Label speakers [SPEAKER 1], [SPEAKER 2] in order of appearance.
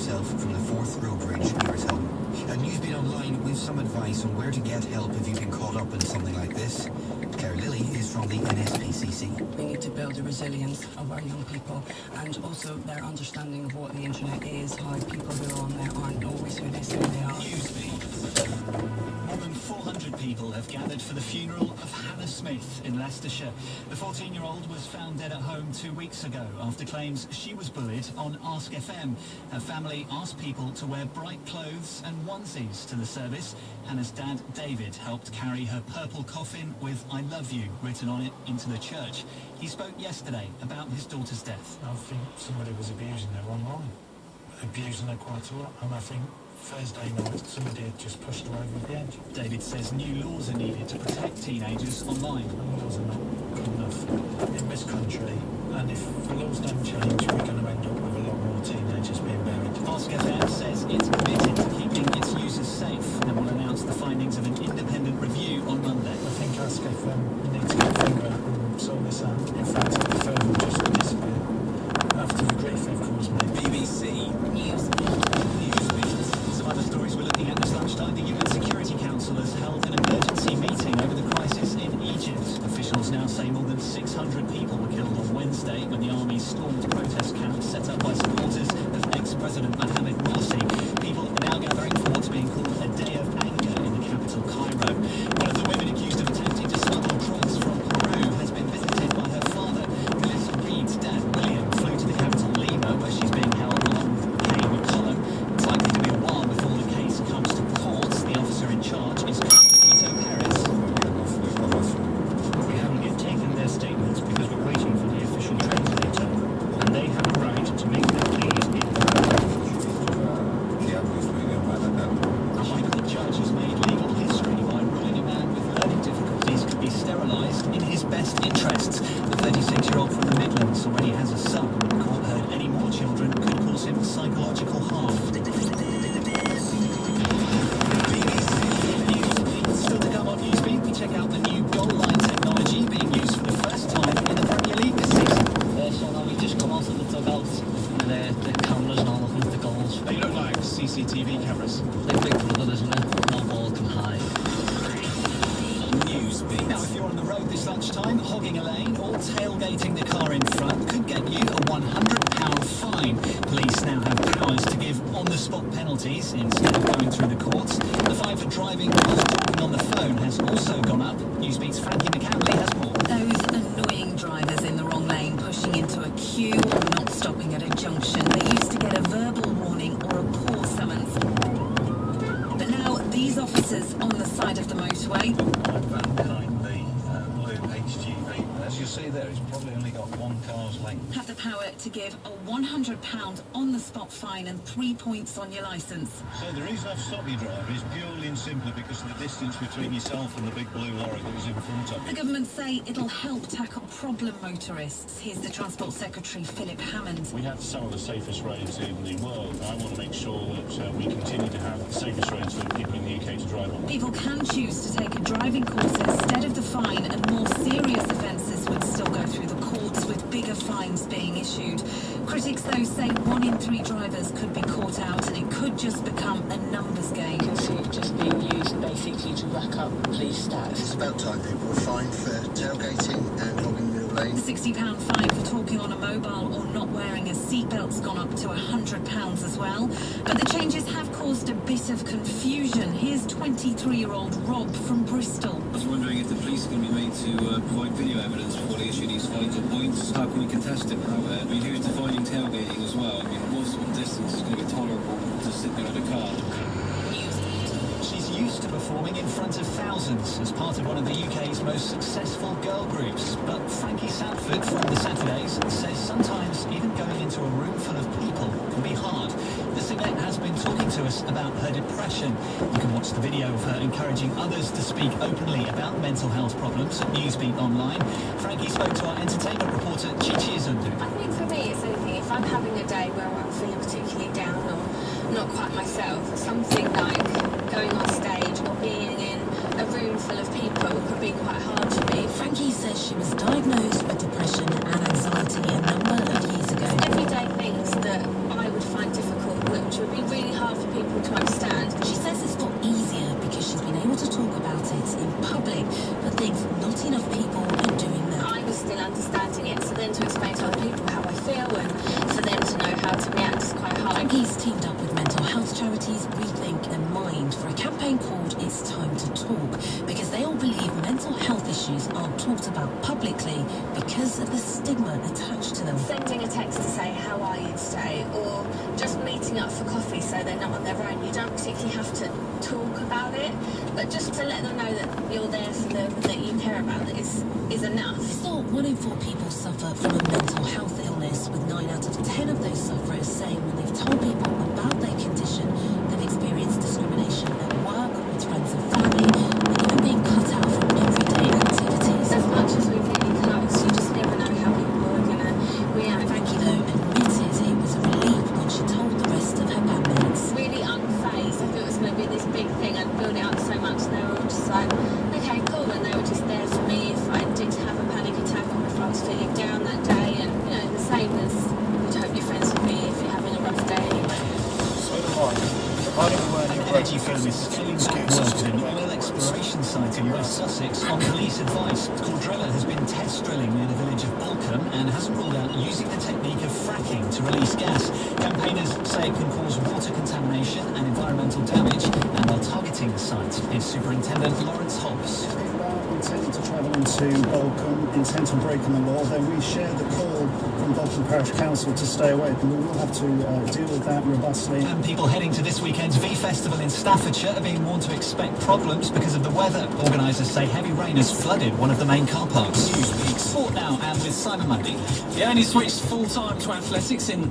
[SPEAKER 1] yourself from the Forth Road Bridge near his home. Newsbeat Online with some advice on where to get help if you've been caught up in something like this. Claire Lilly is from the NSPCC.
[SPEAKER 2] We need to build the resilience of our young people and also their understanding of what the internet is, how people who are on there aren't always who they say they are.
[SPEAKER 3] More than 400 people have gathered for the funeral of Hannah Smith in Leicestershire. The 14-year-old was found dead at home 2 weeks ago after claims she was bullied on Ask FM. Her family asked people to wear bright clothes and onesies to the service. Hannah's dad, David, helped carry her purple coffin with "I love you" written on it into the church. He spoke yesterday about his daughter's death.
[SPEAKER 4] I think somebody was abusing her online, abusing her quite a lot, and I think Thursday night somebody had just pushed her over the edge.
[SPEAKER 3] David says new laws are needed to protect teenagers online.
[SPEAKER 4] The laws are not good enough in this country, and if the laws don't change, we're going to end up with a lot more teenagers being buried.
[SPEAKER 3] Ask FM says it's committed to keeping its users safe and will announce the findings of an independent review on Monday.
[SPEAKER 4] I think Ask FM needs to get a finger out and sort this out. In fact, I prefer them just to disappear after the grief they've caused me.
[SPEAKER 3] BBC News. Some other stories we're looking at this lunchtime. The UN Security Council has held an emergency meeting over the crisis in Egypt. Officials now say more than 600 people were killed on Wednesday when the army stormed protest camps set up by supporters of ex-President Mohamed Morsi. People are now gathering for what's being called a day of anger in the capital, Cairo. One of the women accused of attempting to smuggle drugs from Peru has been visited by her father. Melissa Reed's dad, William, flew to the capital, Lima, where she's being held along with McCain and Column. It's likely to be a while before the case comes to court. The officer in charge is Tito Perez.
[SPEAKER 5] We haven't yet taken their statements because we're waiting for the official translator, and they have a right to make their pleas in
[SPEAKER 3] A High Court judge has made legal history by ruling a man with learning difficulties could be sterilised in his best interests. The 36-year-old from the Midlands already has a son. The court heard any more children could cause him psychological harm. Still to come on Newsbeat, we check out the new goal line technology being used for the first time in the Premier League this season.
[SPEAKER 6] So now we just come out of the dugouts with the cameras and all of the goals.
[SPEAKER 3] They look like CCTV cameras.
[SPEAKER 6] Like Big Brother, isn't it? No ball can hide.
[SPEAKER 3] Newsbeat. Now, if you're on the road this lunchtime, hogging a lane or tailgating the car in front could get you a £100 fine. Police now have powers to give on-the-spot penalties instead of going through the courts. The fine for driving while talking on the phone has also gone up. Newsbeat's Frankie McCanley has more.
[SPEAKER 7] Those annoying drivers in the wrong lane pushing into a queue or not stopping at a junction. They used to get a verbal warning or a call summons. But now these officers on the side of the motorway
[SPEAKER 8] As you see there, it's probably only got one car's length.
[SPEAKER 7] have the power to give a £100 on-the-spot fine and 3 points on your licence.
[SPEAKER 8] So the reason I've stopped you, driver, is purely and simply because of the distance between yourself and the big blue lorry that was in front of
[SPEAKER 7] The
[SPEAKER 8] you.
[SPEAKER 7] government say it'll help tackle problem motorists. Here's the Transport Secretary, Philip Hammond.
[SPEAKER 5] We have some of the safest roads in the world. I want to make sure that we continue to have the safest roads for people in the UK to drive on.
[SPEAKER 7] People can choose to take a driving course instead of the fine, and more serious offences would still go through the courts with bigger fines being issued. Critics, though, say 1 in 3 drivers could be caught out and it could just become a numbers game.
[SPEAKER 6] You can see it just being used basically to rack up police stats.
[SPEAKER 1] It's about time people were fined for tailgating and hogging the middle lane.
[SPEAKER 7] The £60 fine for talking on a mobile or not wearing a seatbelt's gone up to £100 as well. But the changes have caused a bit of confusion. Here's 23-year-old Rob from Bristol.
[SPEAKER 9] I was wondering if the police are going to be made to provide video evidence before they issue these fines or points. How can we contest it? I mean, who's defining tailgating as well? I mean, what sort of distance is going to be tolerable to sit behind a car?
[SPEAKER 3] She's used to performing in front of thousands as part of one of the UK's most successful girl groups. But Frankie Sanford from the Saturdays says sometimes even going into a room full of people can be hard. The singer has been talking to us about her depression. You can watch the video of her encouraging others to speak openly about mental health problems at Newsbeat Online. Frankie spoke to our entertainment reporter Chichi Izundu.
[SPEAKER 10] I think for me it's anything. If I'm having a day where I'm feeling particularly down or not quite myself, something like going on stage or being in a room full of people could be quite hard for me.
[SPEAKER 7] Frankie says she was diagnosed with depression and anxiety a number of years ago.
[SPEAKER 10] Everyday things that I would find difficult, which would just quite hard.
[SPEAKER 7] He's teamed up with mental health charities Rethink and Mind for a campaign called It's Time to Talk, because they all believe mental health issues aren't talked about publicly because of the stigma attached to them.
[SPEAKER 10] Sending a text to say, how are you today? Or just meeting up for coffee so they're not on their own. You don't particularly have to talk about it, but just to let them know that you're there for them, that you care about it is enough.
[SPEAKER 7] It's thought 1 in 4 people suffer from a mental health illness, with 9 out of 10 of those sufferers saying when they've told people about their condition, they've experienced discrimination at work, with friends and family, and even being cut out from everyday activities.
[SPEAKER 10] As much as we're really close, you just never know how people are going to react.
[SPEAKER 7] Frankie, though, admitted it was a relief when she told the rest of her bandmates.
[SPEAKER 10] Really unfazed. I thought it was going to be this big thing. I'd build it up so much, and they were all just like, okay, cool, and they were just there for me if I did have a panic attack or if I was feeling down that day, and you know, the same as you'd hope you're friends with me if you're having a rough day anyway.
[SPEAKER 4] So do I. Providing the word
[SPEAKER 3] An energy firm is scaling back work at an oil exploration site in West Sussex on police advice. Cordrella has been test drilling near the village of Balcombe and hasn't ruled out using the technique of fracking to release gas. Campaigners say it can cause water contamination and environmental damage, and are targeting the site. Here's Superintendent Lawrence Hobbs.
[SPEAKER 11] Intending to travel into Balcombe, intent on breaking the law, then we share the call from Balcombe Parish Council to stay away. And we will have to deal with that robustly.
[SPEAKER 3] And people heading to this weekend's V Festival in Staffordshire are being warned to expect problems because of the weather. Organisers say heavy rain has flooded one of the main car parks.
[SPEAKER 12] Sport now, and with Simon Mundy. He only switched full-time to athletics in